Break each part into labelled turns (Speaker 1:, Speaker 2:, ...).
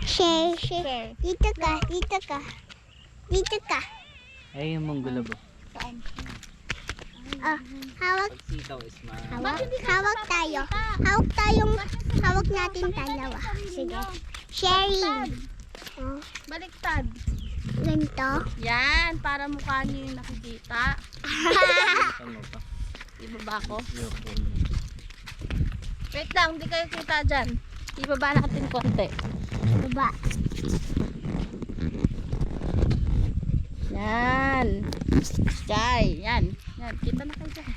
Speaker 1: Share. Dito ka.
Speaker 2: Ay, yung monggulabo.
Speaker 3: Saan?
Speaker 1: Hawak.
Speaker 2: Pag sitaw is
Speaker 1: Hawak tayo. Hawak natin dalawa. Sige. Sharing. Oh,
Speaker 3: Baliktad.
Speaker 1: ganito.
Speaker 3: Yan, para mukha niyo yung nakikita.
Speaker 2: Ano pa?
Speaker 3: Ibaba ko.
Speaker 2: Ayoko.
Speaker 3: Wait lang, hindi kayo kita dyan. Ibaba natin konti.
Speaker 1: Baba.
Speaker 3: Yan. Jai, yan. Yan, kita na kayo dyan.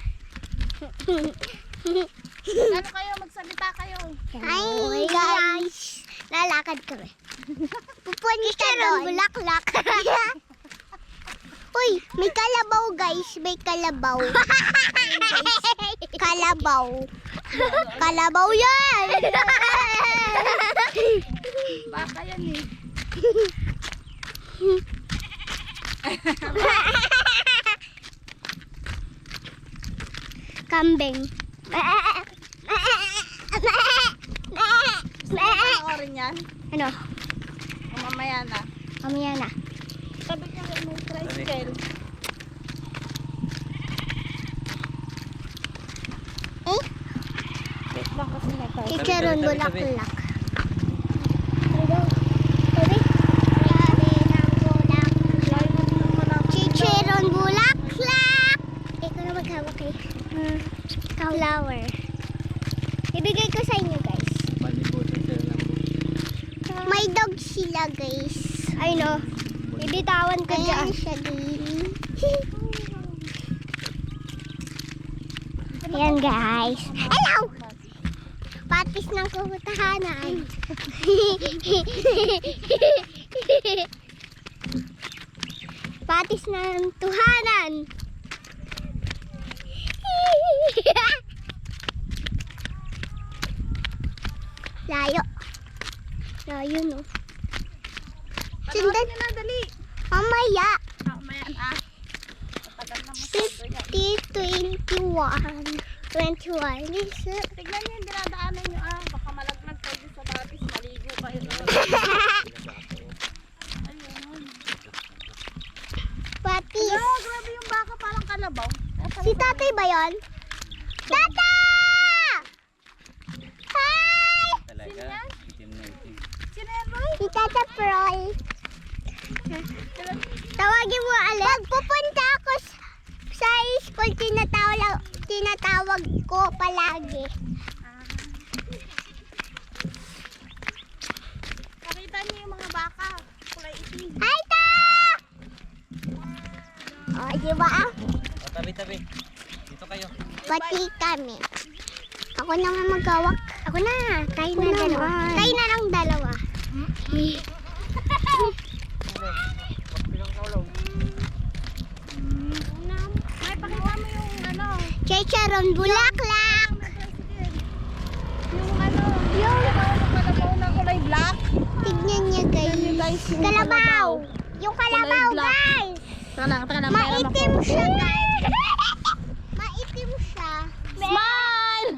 Speaker 3: Ano kayo, magsalita kayo.
Speaker 1: Hi guys. Lalakad kami. Pupunta doon. Bulaklak. Uy, may kalabaw guys. May kalabaw. Kalabaw. Kalabaw yan.
Speaker 3: Baka yan eh.
Speaker 1: Kambing.
Speaker 3: Panoorin yan.
Speaker 1: Ano?
Speaker 3: O mamaya na.
Speaker 1: Mamaya na.
Speaker 3: Sabi ko may tricycle.
Speaker 1: Eh?
Speaker 3: Wait lang kasi may tricycle.
Speaker 1: Chicharon
Speaker 2: Tabi.
Speaker 1: bulaklak. Chicharon bulaklak. Ikaw na maghawak eh. Flower. Ibigay ko sa inyo guys.
Speaker 2: Palibutan sila ng
Speaker 1: May dog sila guys. Ay no. Ibitawan ko dyan. Ayan siya din. Ayan guys. Hello! Patis ng kumutahanan. Patis ng tuhanan. Layo. Layo no.
Speaker 3: Sundan na, dali.
Speaker 1: Mamaya.
Speaker 3: Mamaya na. Matagal na masyado yan.
Speaker 1: 21.
Speaker 3: Tignan niyo yung dinadaanan niyo baka malaglag kayo sa batis, maligo kayo. Ayun.
Speaker 1: Patis.
Speaker 3: Grabe yung baka parang kalabaw.
Speaker 1: Si tatay ba yun? Tata! Hi!
Speaker 2: talaga. Itim na itim.
Speaker 3: Sino yan, Roy?
Speaker 1: Si Tata Proy. Tawagin mo alam. Pupunta ako sa school, tinatawag ko palagi.
Speaker 3: Pakita niyo yung mga baka. Kulay itim.
Speaker 1: Hi, Ta! O, di ba?
Speaker 2: O, tabi-tabi. Dito kayo.
Speaker 1: Pati kami. Ako naman magawak. Ako na. Tayo na dalawa. Tayo na lang dalawa.
Speaker 3: May pakita mo yung ano.
Speaker 1: Chicharon bulaklak.
Speaker 3: Yung ano. Yung kalabaw na kulay black.
Speaker 1: Tignan niya guys.
Speaker 3: Guys, yung
Speaker 1: Kalabaw. Yung kalabaw
Speaker 3: Kulay black.
Speaker 1: guys.
Speaker 3: Taka lang.
Speaker 1: Maitim siya guys. Maitim siya.
Speaker 3: Smile!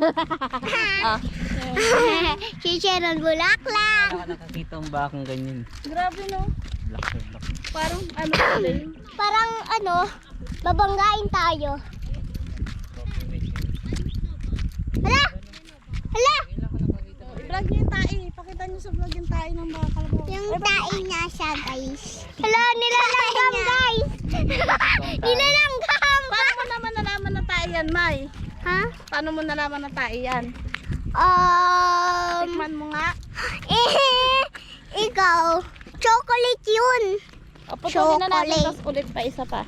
Speaker 3: Ah.
Speaker 1: Chicharon bulaklak.
Speaker 2: Saka nakakita ang bakang ganyan.
Speaker 3: Grabe no.
Speaker 2: Black na black.
Speaker 3: Parang ano pala yun.
Speaker 1: Parang ano, babanggain tayo. Hala! Hala!
Speaker 3: I-vlog niyo yung tae. Pakita niyo sa vlog yung tae ng mga kalabaw.
Speaker 1: Yung tae niya siya guys. Hala, nilalanggam guys. Nilalanggam.
Speaker 3: Paano mo naman nalaman na tae yan, May?
Speaker 1: Ha?
Speaker 3: Paano mo nalaman na tae yan? Tikman mo nga.
Speaker 1: Ikaw, chocolate yun.
Speaker 3: O, putulin na natin,
Speaker 1: Chocolate.
Speaker 3: tapos ulit pa isa pa.